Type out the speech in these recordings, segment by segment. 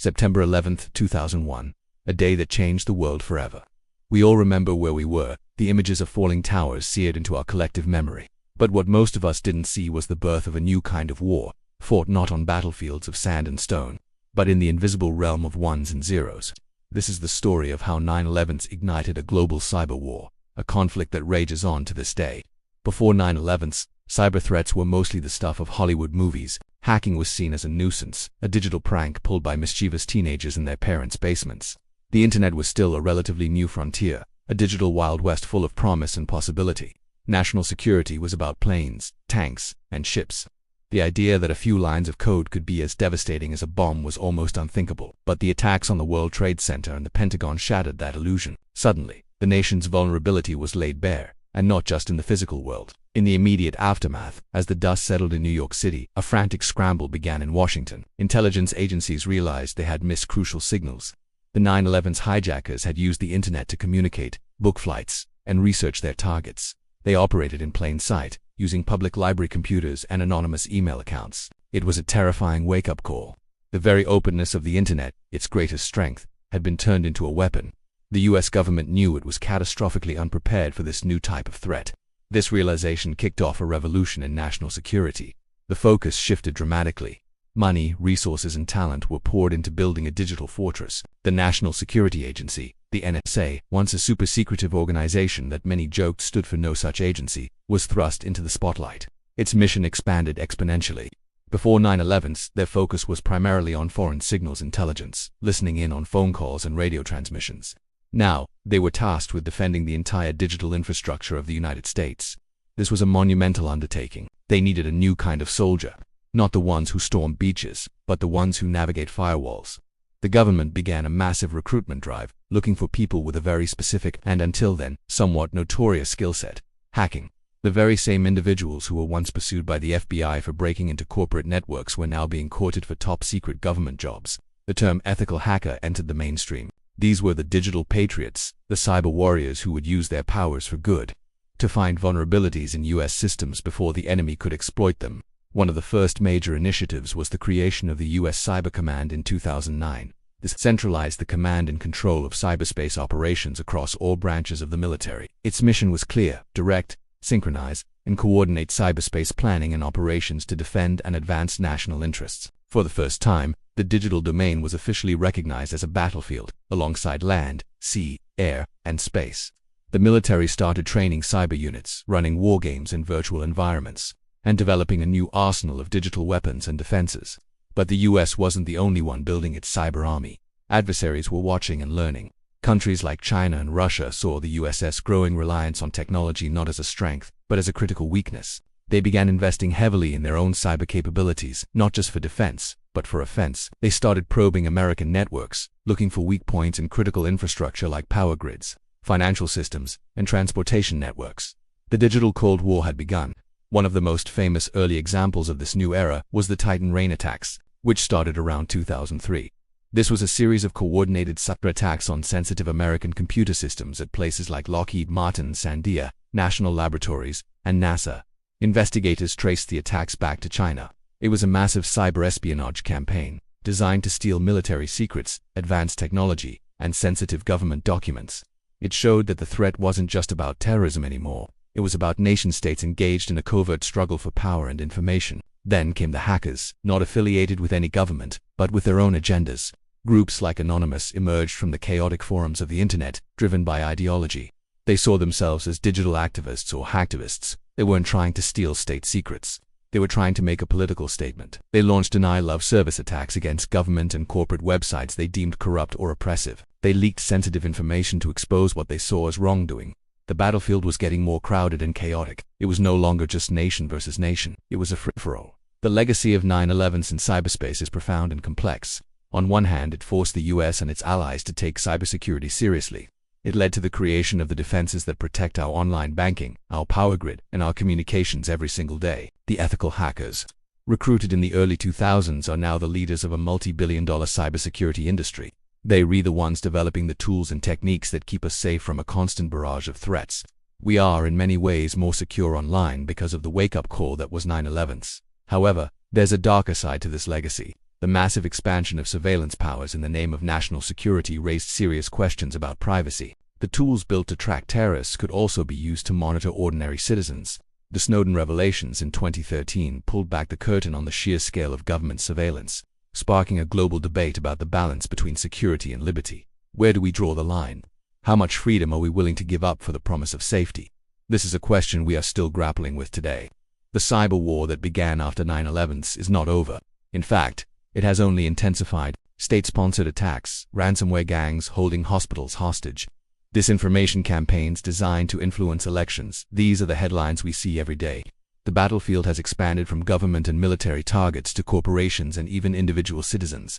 September 11th, 2001, a day that changed the world forever. We all remember where we were, the images of falling towers seared into our collective memory. But what most of us didn't see was the birth of a new kind of war, fought not on battlefields of sand and stone, but in the invisible realm of ones and zeros. This is the story of how 9/11s ignited a global cyber war, a conflict that rages on to this day. Before 9/11s, cyber threats were mostly the stuff of Hollywood movies. Hacking was seen as a nuisance, a digital prank pulled by mischievous teenagers in their parents' basements. The internet was still a relatively new frontier, a digital Wild West full of promise and possibility. National security was about planes, tanks, and ships. The idea that a few lines of code could be as devastating as a bomb was almost unthinkable, but the attacks on the World Trade Center and the Pentagon shattered that illusion. Suddenly, the nation's vulnerability was laid bare, and not just in the physical world. In the immediate aftermath, as the dust settled in New York City, a frantic scramble began in Washington. Intelligence agencies realized they had missed crucial signals. The 9/11's hijackers had used the internet to communicate, book flights, and research their targets. They operated in plain sight, using public library computers and anonymous email accounts. It was a terrifying wake-up call. The very openness of the internet, its greatest strength, had been turned into a weapon. The US government knew it was catastrophically unprepared for this new type of threat. This realization kicked off a revolution in national security. The focus shifted dramatically. Money, resources, and talent were poured into building a digital fortress. The National Security Agency, the NSA, once a super-secretive organization that many joked stood for no such agency, was thrust into the spotlight. Its mission expanded exponentially. Before 9/11s, their focus was primarily on foreign signals intelligence, listening in on phone calls and radio transmissions. Now, they were tasked with defending the entire digital infrastructure of the United States. This was a monumental undertaking. They needed a new kind of soldier. Not the ones who storm beaches, but the ones who navigate firewalls. The government began a massive recruitment drive, looking for people with a very specific and until then, somewhat notorious skill set: hacking. The very same individuals who were once pursued by the FBI for breaking into corporate networks were now being courted for top-secret government jobs. The term ethical hacker entered the mainstream. These were the digital patriots, the cyber warriors who would use their powers for good, to find vulnerabilities in US systems before the enemy could exploit them. One of the first major initiatives was the creation of the US Cyber Command in 2009. This centralized the command and control of cyberspace operations across all branches of the military. Its mission was clear: direct, synchronize, and coordinate cyberspace planning and operations to defend and advance national interests. For the first time, the digital domain was officially recognized as a battlefield, alongside land, sea, air, and space. The military started training cyber units, running war games in virtual environments, and developing a new arsenal of digital weapons and defenses. But the US wasn't the only one building its cyber army. Adversaries were watching and learning. Countries like China and Russia saw the US's growing reliance on technology not as a strength, but as a critical weakness. They began investing heavily in their own cyber capabilities, not just for defense, but for offense. They started probing American networks, looking for weak points in critical infrastructure like power grids, financial systems, and transportation networks. The digital Cold War had begun. One of the most famous early examples of this new era was the Titan Rain attacks, which started around 2003. This was a series of coordinated cyber attacks on sensitive American computer systems at places like Lockheed Martin, Sandia, National Laboratories, and NASA. Investigators traced the attacks back to China. It was a massive cyber espionage campaign, designed to steal military secrets, advanced technology, and sensitive government documents. It showed that the threat wasn't just about terrorism anymore. It was about nation-states engaged in a covert struggle for power and information. Then came the hackers, not affiliated with any government, but with their own agendas. Groups like Anonymous emerged from the chaotic forums of the internet, driven by ideology. They saw themselves as digital activists or hacktivists. They weren't trying to steal state secrets. They were trying to make a political statement. They launched denial-of-service attacks against government and corporate websites they deemed corrupt or oppressive. They leaked sensitive information to expose what they saw as wrongdoing. The battlefield was getting more crowded and chaotic. It was no longer just nation versus nation. It was a free-for-all. The legacy of 9/11s in cyberspace is profound and complex. On one hand, it forced the US and its allies to take cybersecurity seriously. It led to the creation of the defenses that protect our online banking, our power grid, and our communications every single day. The ethical hackers, recruited in the early 2000s, are now the leaders of a multi-billion-dollar cybersecurity industry. They are the ones developing the tools and techniques that keep us safe from a constant barrage of threats. We are, in many ways, more secure online because of the wake-up call that was 9/11s. However, there's a darker side to this legacy. The massive expansion of surveillance powers in the name of national security raised serious questions about privacy. The tools built to track terrorists could also be used to monitor ordinary citizens. The Snowden revelations in 2013 pulled back the curtain on the sheer scale of government surveillance, sparking a global debate about the balance between security and liberty. Where do we draw the line? How much freedom are we willing to give up for the promise of safety? This is a question we are still grappling with today. The cyber war that began after 9/11 is not over. In fact, it has only intensified. State-sponsored attacks, ransomware gangs holding hospitals hostage, disinformation campaigns designed to influence elections. These are the headlines we see every day. The battlefield has expanded from government and military targets to corporations and even individual citizens.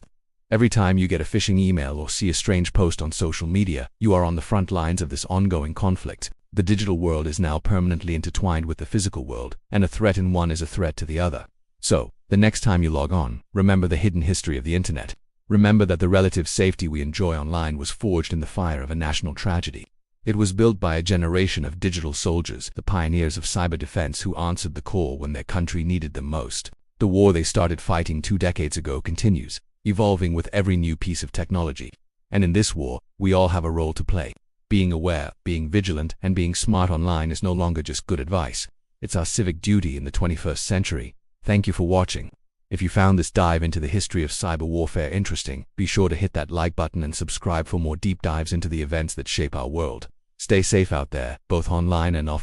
Every time you get a phishing email or see a strange post on social media, you are on the front lines of this ongoing conflict. The digital world is now permanently intertwined with the physical world, and a threat in one is a threat to the other. So, the next time you log on, remember the hidden history of the internet. Remember that the relative safety we enjoy online was forged in the fire of a national tragedy. It was built by a generation of digital soldiers, the pioneers of cyber defense who answered the call when their country needed them most. The war they started fighting 2 decades ago continues, evolving with every new piece of technology. And in this war, we all have a role to play. Being aware, being vigilant, and being smart online is no longer just good advice. It's our civic duty in the 21st century. Thank you for watching. If you found this dive into the history of cyber warfare interesting, be sure to hit that like button and subscribe for more deep dives into the events that shape our world. Stay safe out there, both online and off.